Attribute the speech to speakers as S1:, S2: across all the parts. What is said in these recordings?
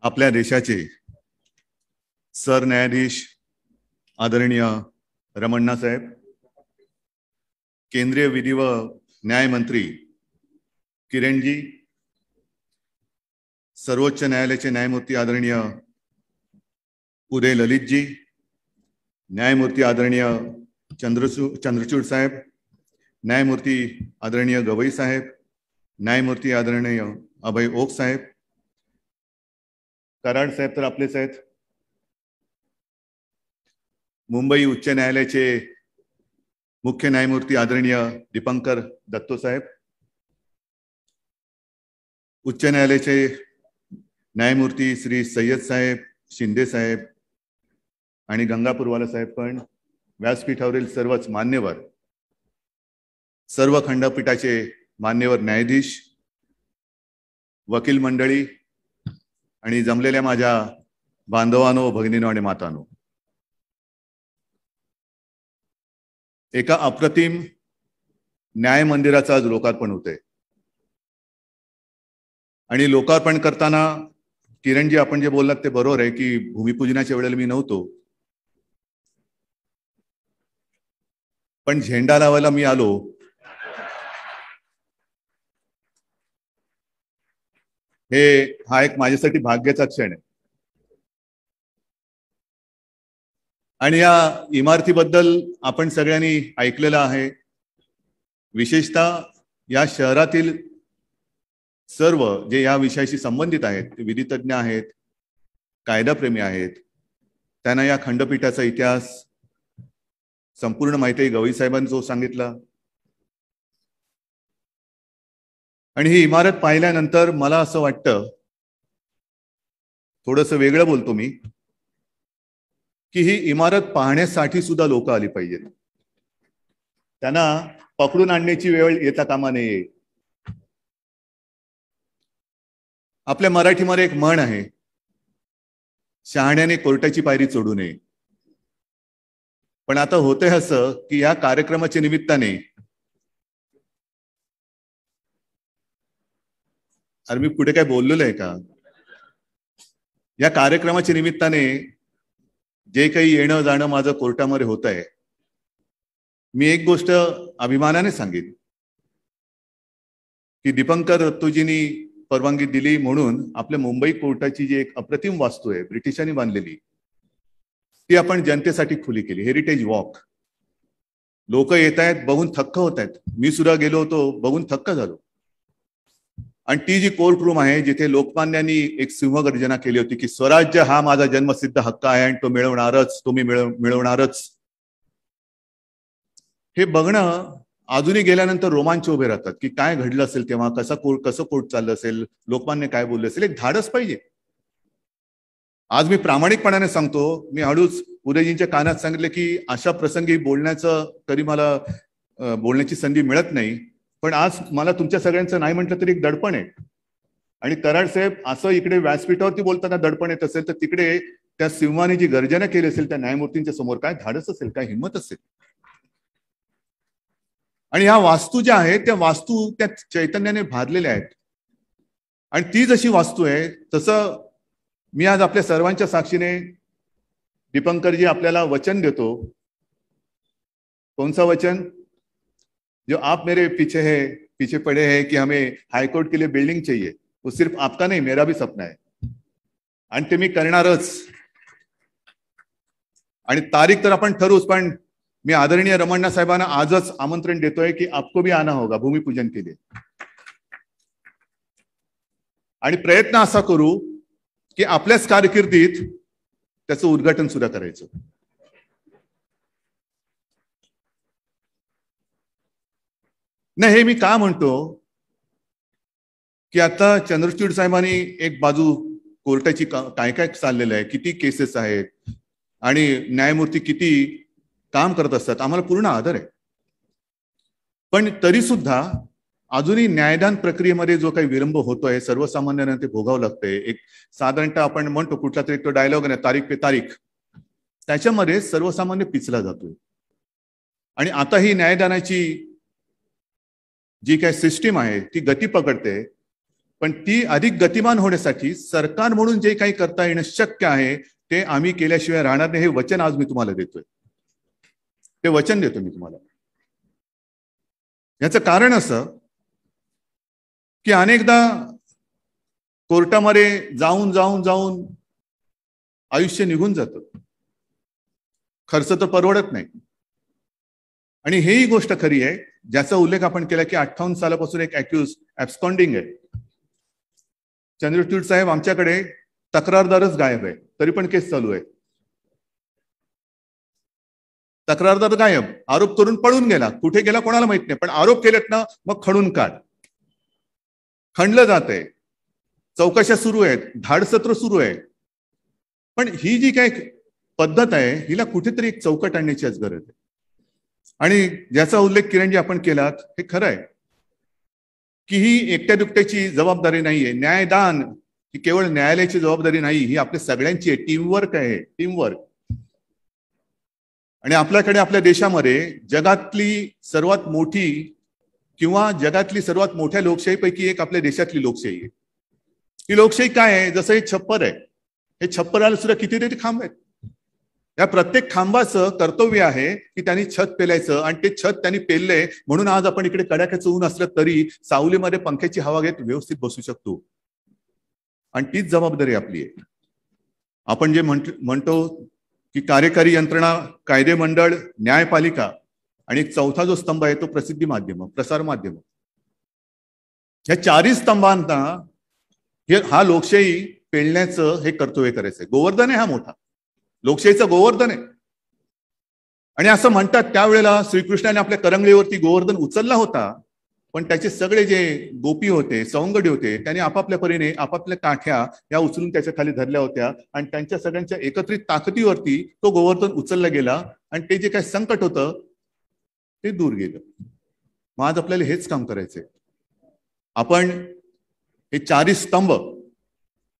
S1: आपल्या देशाचे सरन्यायाधीश आदरणीय रमण्णा साहेब, केंद्रीय विधी व न्याय मंत्री किरणजी, सर्वोच्च न्यायालयाचे न्यायमूर्ती आदरणीय उदय ललितजी, न्यायमूर्ती आदरणीय चंद्रचूड साहेब, न्यायमूर्ती आदरणीय गवई साहेब, न्यायमूर्ती आदरणीय अभय ओक साहेब, कराड साहेब तर आपलेच आहेत, मुंबई उच्च न्यायालयाचे मुख्य न्यायमूर्ती आदरणीय दीपंकर दत्तो साहेब, उच्च न्यायालयाचे न्यायमूर्ती श्री सय्यद साहेब, शिंदे साहेब आणि गंगापूरवाला साहेब, पण व्यासपीठावरील सर्वच मान्यवर, सर्व खंडपीठाचे मान्यवर न्यायाधीश, वकील मंडळी आणि जमलेल्या माझ्या बांधवांनो, भगिनींनो आणि मातांनो, एका अप्रतिम न्याय मंदिराचं आज लोकार्पण होते आणि लोकार्पण करताना किरणजी आपण जे बोललात ते बरोबर आहे की भूमिपूजनाच्या वेळेला मी नव्हतो, पण झेंडा लावायला मी आलो. हा एक माझ्यासाठी भाग्याचा क्षण आहे आणि या इमारतीबद्दल आपण सगळ्यांनी ऐकलेलं आहे. विशेषतः या शहरातील सर्व जे या विषयाशी संबंधित आहेत, ते विधितज्ञ आहेत, कायदाप्रेमी आहेत, त्यांना या खंडपीठाचा इतिहास संपूर्ण माहिती आहे. गवई साहेबांनी जो सांगितला आणि ही इमारत पाहिल्यानंतर मला असं वाटतं, थोडंसं वेगळं बोलतो मी, की ही इमारत पाहण्यासाठी सुद्धा लोक आली पाहिजेत. त्यांना पकडून आणण्याची वेळ येता कामा नये. आपल्या मराठीमध्ये एक म्हण आहे, शहाण्याने कोर्टाची पायरी चढू नये. पण आता होतंय असं की या कार्यक्रमाच्या निमित्ताने, अरे मी पुढे काय बोललेलो आहे का? या कार्यक्रमाच्या निमित्ताने जे काही येणं जाणं माझं कोर्टामध्ये होत आहे, मी एक गोष्ट अभिमानाने सांगेन की दीपंकर दत्तोजींनी परवानगी दिली म्हणून आपल्या मुंबई कोर्टाची जी एक अप्रतिम वास्तू आहे ब्रिटिशांनी बांधलेली, ती आपण जनतेसाठी खुली केली. Heritage walk. लोक येत आहेत, बघून थक्क होत आहेत. मी सुद्धा गेलो होतो, बघून थक्क झालो. आणि ती जी कोर्ट रूम आहे जिथे लोकमान्यांनी एक सिंहगर्जना केली होती की स्वराज्य हा माझा जन्मसिद्ध हक्क आहे आणि तो मिळवणारच, तो मी मिळवणारच, हे बघणं अजूनही गेल्यानंतर रोमांच उभे राहतात की काय घडलं असेल तेव्हा, कसं कोर्ट चाललं असेल, लोकमान्य काय बोलले असेल. एक धाडस पाहिजे. आज मी प्रामाणिकपणाने सांगतो, मी हळूच उदयजींच्या कानात सांगितले की अशा प्रसंगी बोलण्याचं कधी मला बोलण्याची संधी मिळत नाही, पण आज मला तुमच्या सगळ्यांचं नाही म्हटलं तरी एक दडपण आहे. आणि कराड साहेब, असं इकडे व्यासपीठावरती बोलताना दडपण येत असेल तर तिकडे त्या सिंहाने जी गर्जना केली असेल त्या न्यायमूर्तींच्या समोर काय धाडस असेल, काय हिंमत असेल. आणि ह्या वास्तू ज्या आहेत त्या वास्तू त्या चैतन्याने भारलेल्या आहेत. आणि ती जशी वास्तू आहे तसं मी आज आपल्या सर्वांच्या साक्षीने दीपंकरजी आपल्याला वचन देतो. कौन सा वचन? जो आप मेरे पीछे पड़े हैं कि हमें हाईकोर्ट के लिए बिल्डिंग चाहिए, वो सिर्फ आपका नहीं, मेरा भी सपना है आणि ते मी करणारच. आणि तारीख तर आपण ठरवूच, पण मी आदरणीय रमण्णा साहेबांना आजच आमंत्रण देतोय की आपको भी आना होगा भूमिपूजन के लिए. आणि प्रयत्न असा करू की आपल्याच कारकिर्दीत त्याचं उद्घाटन सुद्धा करायचं. नाही, हे मी का म्हणतो की आता चंद्रचूड साहेबांनी एक बाजू कोर्टाची काय काय चाललेलं आहे, किती केसेस आहेत आणि न्यायमूर्ती किती काम करत असतात, आम्हाला पूर्ण आदर आहे. पण तरी सुद्धा अजूनही न्यायदान प्रक्रियेमध्ये जो काही विलंब होतोय, सर्वसामान्यांना ते भोगावं लागतंय. एक साधारणतः आपण म्हणतो कुठला तरी तो डायलॉग आहे, तारीख पे तारीख, त्याच्यामध्ये सर्वसामान्य पिचला जातोय. आणि आता ही न्यायदानाची जी काही सिस्टीम आहे ती गती पकडते पण ती अधिक गतिमान होण्यासाठी सरकार म्हणून जे काही करता येणं शक्य आहे ते आम्ही केल्याशिवाय राहणार नाही, हे वचन आज मी तुम्हाला देतोय. ते वचन देतो मी तुम्हाला. याचं कारण असं की अनेकदा कोर्टामध्ये जाऊन जाऊन जाऊन आयुष्य निघून जातं, खर्च तर परवडत नाही. आणि हेही गोष्ट खरी आहे ज्याचा उल्लेख आपण केला की 58 सालापासून एक अॅक्युज ॲब्स्कॉन्डिंग आहे. चंद्रचूड साहेब आमच्याकडे तक्रारदारच गायब आहे, तरी पण केस चालू आहे. तक्रारदार गायब, आरोप करून पळून गेला, कुठे गेला कोणाला माहित नाही, पण आरोप केलेत ना मग खणून काढ, खणलं जात आहे, चौकशा सुरू आहेत, धाडसत्र सुरू आहे. पण ही जी काही पद्धत आहे हिला कुठेतरी एक चौकट आणण्याची आज गरज आहे. आणि ज्याचा उल्लेख किरणजी आपण केलात हे खरं आहे की ही एकट्या दुकट्याची जबाबदारी नाहीये. न्यायदान ही केवळ न्यायालयाची जबाबदारी नाही, ही आपल्या सगळ्यांची आहे. टीमवर्क आहे, टीमवर्क. आणि आपल्याकडे आपल्या देशामध्ये जगातली सर्वात मोठी किंवा जगातली सर्वात मोठ्या लोकशाहीपैकी एक आपल्या देशातली लोकशाही आहे. ही लोकशाही काय आहे? जसं हे छप्पर आहे, हे छप्पराला सुद्धा कितीतरी खांब आहेत. या प्रत्येक खांबाचं कर्तव्य आहे की त्यांनी छत पेलायचं, आणि ते छत त्यांनी पेललंय म्हणून आज आपण इकडे कडाक्याचं ऊन असलं तरी सावलीमध्ये पंख्याची हवा घेत व्यवस्थित बसू शकतो. आणि तीच जबाबदारी आपली आहे. आपण जे म्हणतो की कार्यकारी यंत्रणा, कायदे मंडळ, न्यायपालिका आणि एक चौथा जो स्तंभ आहे तो प्रसिद्धी माध्यम, प्रसार माध्यम. या चारही स्तंभांना हा लोकशाही पेलण्याचं हे कर्तव्य करायचंय. गोवर्धन आहे हा मोठा, लोकशाहीचं गोवर्धन आहे. आणि असं म्हणतात त्यावेळेला श्रीकृष्णाने आपल्या करंगळीवरती गोवर्धन उचलला होता, पण त्याचे सगळे जे गोपी होते, सवंगडी होते, त्यांनी आपापल्या परीने आपापल्या काठ्या या उचलून त्याच्या खाली धरल्या होत्या आणि त्यांच्या सगळ्यांच्या एकत्रित ताकदीवरती तो गोवर्धन उचलला गेला आणि ते जे काही संकट होतं ते दूर गेलं. मग आज आपल्याला हेच काम करायचंय. आपण हे चारही स्तंभ,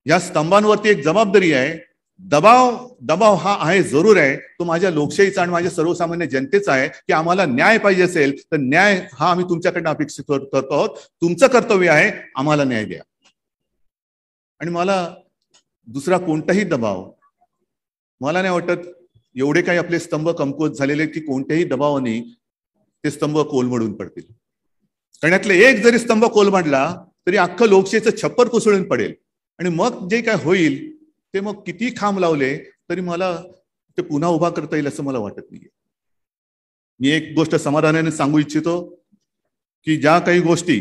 S1: या स्तंभांवरती एक जबाबदारी आहे. दबाव हा आहे, जरूर आहे. तो माझ्या लोकशाहीचा आणि माझ्या सर्वसामान्य जनतेचा आहे की आम्हाला न्याय पाहिजे असेल तर न्याय हा आम्ही तुमच्याकडनं अपेक्षित करतो आहोत. तुमचं कर्तव्य आहे आम्हाला न्याय द्या. आणि मला दुसरा कोणताही दबाव, मला नाही वाटत एवढे काही आपले स्तंभ कमकुवत झालेले की कोणत्याही दबावाने ते स्तंभ कोलमडून पडतील. कारण यातले एक जरी स्तंभ कोलमडला तरी अख्खं लोकशाहीचं छप्पर कोसळून पडेल. आणि मग जे काय होईल ते मग किती खांब लावले तरी मला ते पुन्हा उभा करता येईल असं मला वाटत नाहीये. मी एक गोष्ट समाधानाने सांगू इच्छितो की ज्या काही गोष्टी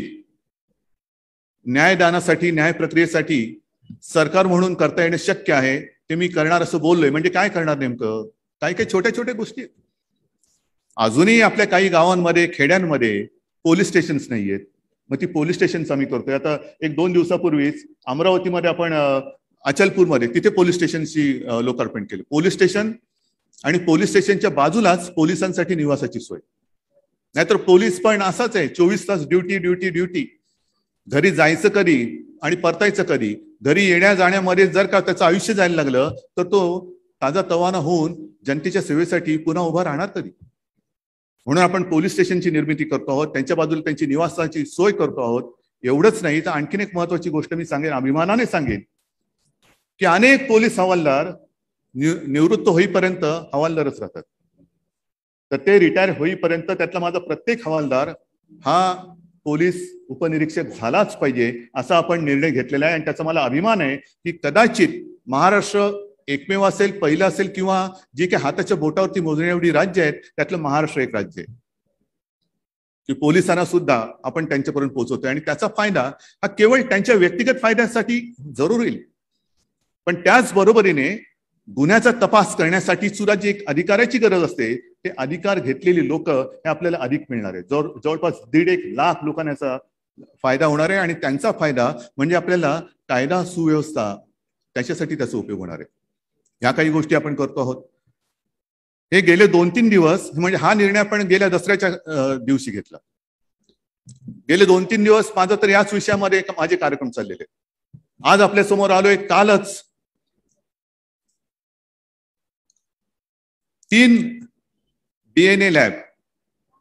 S1: न्यायदानासाठी, न्याय प्रक्रियेसाठी सरकार म्हणून करता येणं शक्य आहे ते मी करणार असं बोललोय. म्हणजे काय करणार नेमकं? काही काही छोट्या छोट्या गोष्टी. अजूनही आपल्या काही गावांमध्ये, खेड्यांमध्ये पोलीस स्टेशन्स नाहीयेत. मग ती पोलीस स्टेशन्स आम्ही करतोय. आता 1-2 दिवसापूर्वीच अमरावतीमध्ये आपण अचलपूरमध्ये तिथे पोलीस स्टेशनची लोकार्पण केलं. पोलीस स्टेशन आणि पोलीस स्टेशनच्या बाजूलाच पोलिसांसाठी निवासाची सोय. नाहीतर पोलीस पण असाच आहे, 24 तास ड्युटी ड्युटी ड्युटी. घरी जायचं कधी आणि परतायचं कधी? घरी येण्या जाण्यामध्ये जर का त्याचं आयुष्य जायला लागलं तर तो ताजा तवाना होऊन जनतेच्या सेवेसाठी पुन्हा उभा राहणार कधी? म्हणून आपण पोलीस स्टेशनची निर्मिती करतो आहोत, त्यांच्या बाजूला त्यांची निवासाची सोय करतो आहोत. एवढंच नाही तर आणखीन एक महत्वाची गोष्ट मी सांगेन, अभिमानाने सांगेन की अनेक पोलीस हवालदार निवृत्त होईपर्यंत हवालदारच राहतात. तर ते रिटायर होईपर्यंत त्यातला माझा प्रत्येक हवालदार हा पोलीस उपनिरीक्षक झालाच पाहिजे असा आपण निर्णय घेतलेला आहे. आणि त्याचा मला अभिमान आहे की कदाचित महाराष्ट्र एकमेव असेल, पहिलं असेल, किंवा जे काही हाताच्या बोटावरती मोजण्या एवढी राज्य आहेत त्यातलं महाराष्ट्र एक राज्य आहे की पोलिसांना सुद्धा आपण त्यांच्यापर्यंत पोहोचवतोय. आणि त्याचा फायदा हा केवळ त्यांच्या व्यक्तिगत फायद्यासाठी जरूर होईल, पण त्याच बरोबरीने गुन्ह्याचा तपास करण्यासाठी सुद्धा जी एक अधिकाराची गरज असते ते अधिकार घेतलेली लोक हे आपल्याला अधिक मिळणार आहे. जवळपास 1.5 लाख लोकांना याचा फायदा होणार आहे. आणि त्यांचा फायदा म्हणजे आपल्याला कायदा सुव्यवस्था त्याच्यासाठी त्याचा उपयोग होणार आहे. ह्या काही गोष्टी आपण करतो आहोत. हे गेले 2-3 दिवस, म्हणजे हा निर्णय आपण गेल्या दसऱ्याच्या दिवशी घेतला. गेले 2-3 दिवस माझं तर याच विषयामध्ये माझे कार्यक्रम चाललेले. आज आपल्या समोर आलोय. कालच 3 DNA लॅब,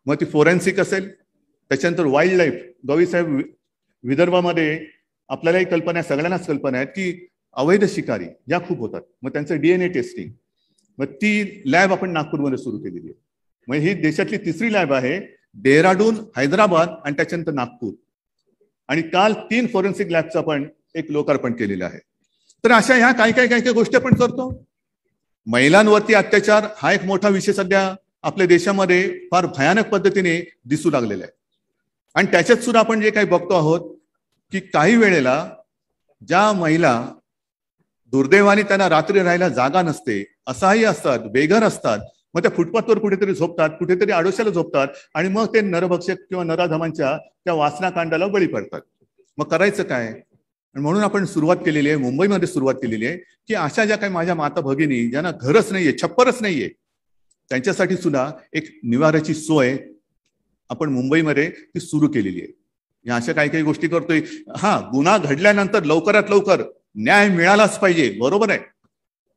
S1: मग ती फोरेन्सिक असेल, त्याच्यानंतर वाईल्ड लाईफ. गवी साहेब विदर्भामध्ये आपल्यालाही कल्पना आहे, सगळ्यांनाच कल्पना आहे की अवैध शिकारी या खूप होतात. मग त्यांचं DNA टेस्टिंग, मग ती लॅब आपण नागपूरमध्ये सुरू केलेली आहे. मग ही देशातली तिसरी लॅब आहे. डेहराडून, हैदराबाद आणि त्याच्यानंतर नागपूर. आणि काल 3 फॉरेन्सिक लॅबचं आपण एक लोकार्पण केलेलं आहे. तर अशा ह्या काही गोष्टी आपण करतो. महिलांवरती अत्याचार हा एक मोठा विषय सध्या आपल्या देशामध्ये फार भयानक पद्धतीने दिसू लागलेला आहे. आणि त्याच्यात सुद्धा आपण जे काही बघतो आहोत की काही वेळेला ज्या महिला दुर्दैवाने त्यांना रात्री राहायला जागा नसते, असहाय्य असतात, बेघर असतात, मग त्या फुटपाथवर कुठेतरी झोपतात, कुठेतरी आडोशाला झोपतात आणि मग ते नरभक्षक किंवा नराधमांच्या त्या वासनाकांडाला बळी पडतात. मग करायचं काय? म्हणून आपण सुरुवात केलेली आहे, मुंबईमध्ये सुरुवात केलेली आहे की अशा ज्या काही माझ्या माता भगिनी ज्यांना घरच नाहीये, छप्परच नाहीये, त्यांच्यासाठी सुद्धा एक निवाऱ्याची सोय आपण मुंबईमध्ये ती सुरू केलेली आहे. या अशा काही गोष्टी करतोय. हा, गुन्हा घडल्यानंतर लवकरात लवकर न्याय मिळालाच पाहिजे, बरोबर आहे,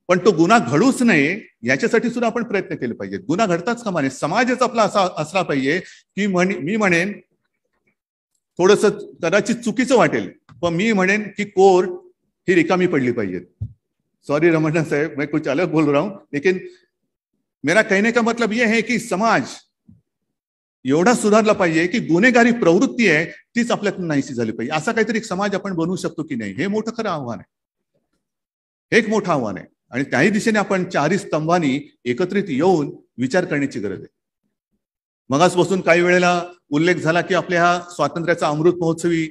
S1: पण तो गुन्हा घडूच नये याच्यासाठी सुद्धा आपण प्रयत्न केले पाहिजेत. गुन्हा घडताच कामा नये. समाजच आपला असा असला पाहिजे की मी म्हणेन, थोडस कदाचित चुकीचं वाटेल, पण मी म्हणेन की कोर्ट ही रिकामी पडली पाहिजेत. सॉरी रमणा साहेब, मैं कुछ अलग बोल रहा हूं, लेकिन मेरा कहने का मतलब यह है की समाज एवढा सुधारला पाहिजे की गुन्हेगारी प्रवृत्ती आहे तीच आपल्यातून नाहीशी झाली पाहिजे. असा काहीतरी एक समाज आपण बनवू शकतो की नाही, हे मोठं खरं आव्हान आहे. हे एक मोठं आव्हान आहे आणि त्याही दिशेने आपण 4 स्तंभांनी एकत्रित येऊन विचार करण्याची गरज आहे. मगासपासून काही वेळेला उल्लेख झाला की आपल्या हा स्वातंत्र्याचा अमृत महोत्सवी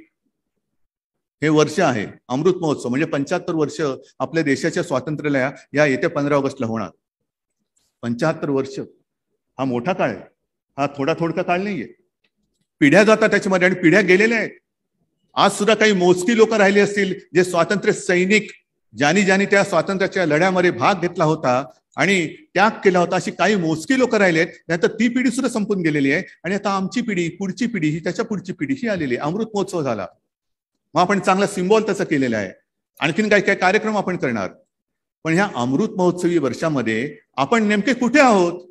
S1: हे वर्ष आहे. अमृत महोत्सव म्हणजे 75 वर्ष आपल्या देशाच्या स्वातंत्र्याला या येत्या 15 ऑगस्टला होणार. 75 वर्ष हा मोठा काळ आहे, हा थोडका काळ नाहीये. पिढ्या जातात त्याच्यामध्ये आणि पिढ्या गेलेल्या आहेत. आज सुद्धा काही मोजकी लोक राहिली असतील जे स्वातंत्र्य सैनिक, ज्यांनी त्या स्वातंत्र्याच्या लढ्यामध्ये भाग घेतला होता आणि त्याग केला होता, अशी काही मोजकी लोक राहिले आहेत. नाहीतर ती पिढी सुद्धा संपून गेलेली आहे आणि आता आमची पिढी, पुढची पिढी ही, त्याच्या पुढची पिढी ही आलेली आहे. अमृत महोत्सव झाला, मग आपण चांगला सिम्बॉल त्याचा केलेला आहे. आणखीन काही कार्यक्रम आपण करणार. पण ह्या अमृत महोत्सवी वर्षामध्ये आपण नेमके कुठे आहोत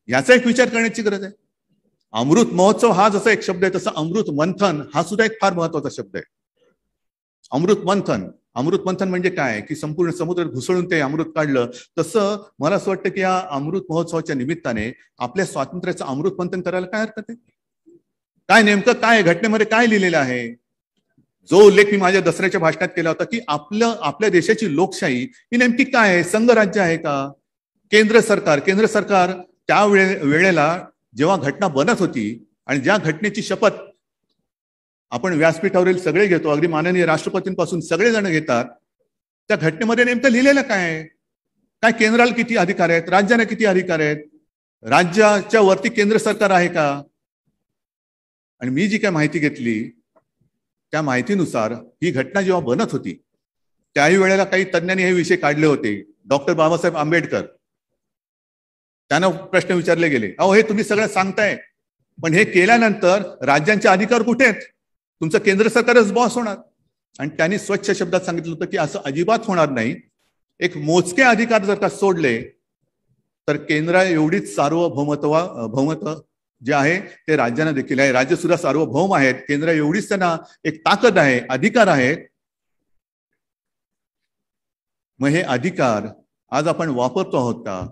S1: याचा एक विचार करण्याची गरज आहे. अमृत महोत्सव हा जसा एक शब्द आहे, तसा अमृत मंथन हा सुद्धा एक फार महत्वाचा शब्द आहे. अमृत मंथन म्हणजे काय की संपूर्ण समुद्र घुसळून ते अमृत काढलं. तसं मला असं वाटतं की या अमृत महोत्सवाच्या निमित्ताने आपल्या स्वातंत्र्याचं अमृत मंथन करायला काय हरकत आहे? काय नेमकं काय घटनेमध्ये काय लिहिलेलं आहे? जो उल्लेख मी माझ्या दसऱ्याच्या भाषणात केला होता की आपल्या देशाची लोकशाही ही नेमकी काय आहे? संघराज्य आहे का? केंद्र सरकार त्या वेळेला जेव्हा घटना बनत होती आणि ज्या घटनेची शपथ आपण व्यासपीठावरील सगळे घेतो, अगदी माननीय राष्ट्रपतींपासून सगळेजण घेतात, त्या घटनेमध्ये नेमकं लिहिलेलं काय आहे? काय केंद्राला किती अधिकार आहेत, राज्याला किती अधिकार आहेत, राज्याच्या वरती केंद्र सरकार आहे का? आणि मी जी काय माहिती घेतली त्या माहितीनुसार ही घटना जेव्हा बनत होती त्याही वेळेला काही तज्ञांनी हे विषय काढले होते. डॉक्टर बाबासाहेब आंबेडकर, त्यांना प्रश्न विचारले गेले, अहो हे तुम्ही सगळं सांगताय, पण हे केल्यानंतर राज्यांचे अधिकार कुठे आहेत? तुमचं केंद्र सरकारच बॉस होणार. आणि त्यांनी स्वच्छ शब्दात सांगितलं होतं की असं अजिबात होणार नाही. एक मोजके अधिकार जर का सोडले तर केंद्र एवढीच सार्वभौमत्व जे आहे ते राज्यांना देखील आहे. राज्य सुद्धा सार्वभौम आहेत. केंद्र एवढीच त्यांना एक ताकद आहे, अधिकार आहेत. मग हे अधिकार आज आपण वापरतो आहोत का?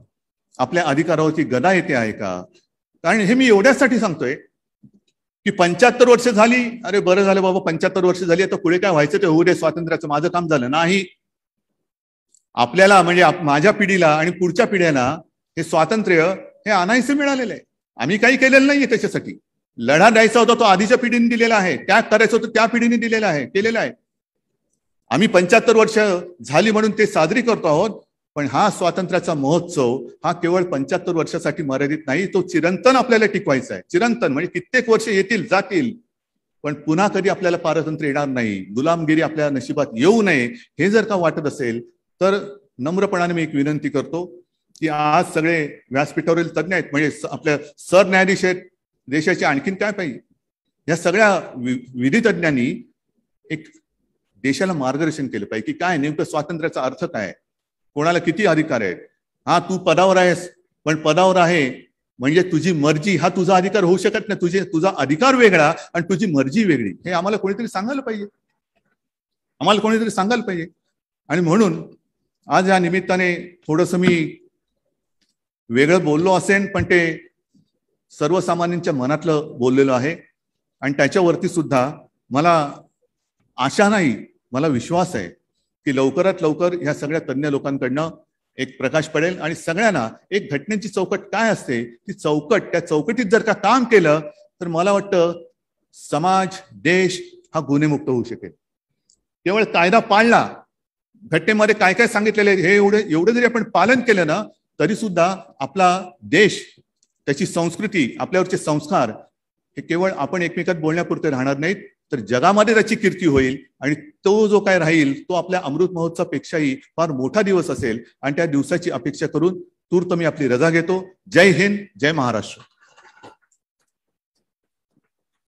S1: आपल्या अधिकारावरती गदा येते आहे का? कारण हे मी एवढ्यासाठी सांगतोय की 75 वर्ष झाली, अरे बरं झालं बाबा 75 वर्ष झाली, आता पुढे काय व्हायचं ते होऊ दे, स्वातंत्र्याचं माझं काम झालं नाही. आपल्याला म्हणजे माझ्या पिढीला आणि पुढच्या पिढ्यांना हे स्वातंत्र्य हे आणायचं मिळालेलं आहे. आम्ही काही केलेलं नाहीये त्याच्यासाठी. लढा द्यायचा होता तो आधीच्या पिढीने दिलेला आहे, त्याग करायचं होतं त्या पिढीने केलेला आहे. आम्ही 75 वर्ष झाली म्हणून ते साजरी करतो आहोत. पण हा स्वातंत्र्याचा महोत्सव हा केवळ 75 वर्षासाठी मर्यादित नाही, तो चिरंतन आपल्याला टिकवायचा आहे. चिरंतन म्हणजे कित्येक वर्ष येतील जातील, पण पुन्हा कधी आपल्याला पारतंत्र्य येणार नाही, गुलामगिरी आपल्या नशिबात येऊ नये, हे जर का वाटत असेल तर नम्रपणाने मी एक विनंती करतो की आज सगळे व्यासपीठावरील तज्ञ आहेत, म्हणजे आपल्या सरन्यायाधीश आहेत, देशाचे आणखीन काय पाहिजे, या सगळ्या विधी तज्ञांनी एक देशाला मार्गदर्शन केलं पाहिजे की काय नेमकं स्वातंत्र्याचा अर्थ काय, कोणाला किती अधिकार आहेत. हा तू पदावर आहेस, पण पदावर आहे म्हणजे तुझी मर्जी हा तुझा अधिकार होऊ शकत नाही. तुझा अधिकार वेगळा आणि तुझी मर्जी वेगळी, हे आम्हाला कोणीतरी सांगायला पाहिजे. आम्हाला कोणीतरी सांगायला पाहिजे. आणि म्हणून आज या निमित्ताने थोडंसं मी वेगळं बोललो असेल, पण ते सर्वसामान्यांच्या मनातलं बोललेलं आहे. आणि त्याच्यावरती सुद्धा मला आशा नाही, मला विश्वास आहे की लवकरात लवकर ह्या सगळ्या तज्ञ लोकांकडनं एक प्रकाश पडेल आणि सगळ्यांना एक घटनेची चौकट काय असते ती चौकट, त्या चौकटीत जर का काम केलं तर मला वाटतं समाज, देश हा गुन्हेमुक्त होऊ शकेल. केवळ कायदा पाळला, घटनेमध्ये काय काय सांगितलेले हे एवढं जरी आपण पालन केलं ना तरी सुद्धा आपला देश, त्याची संस्कृती, आपल्यावरचे संस्कार हे केवळ आपण एकमेकात बोलण्यापुरते राहणार नाहीत, तर जगामध्ये त्याची कीर्ती होईल. आणि तो जो काय राहील तो आपल्या अमृत महोत्सवापेक्षाही फार मोठा दिवस असेल. आणि त्या दिवसाची अपेक्षा करून तूर्त मी आपली रजा घेतो. जय हिंद, जय महाराष्ट्र.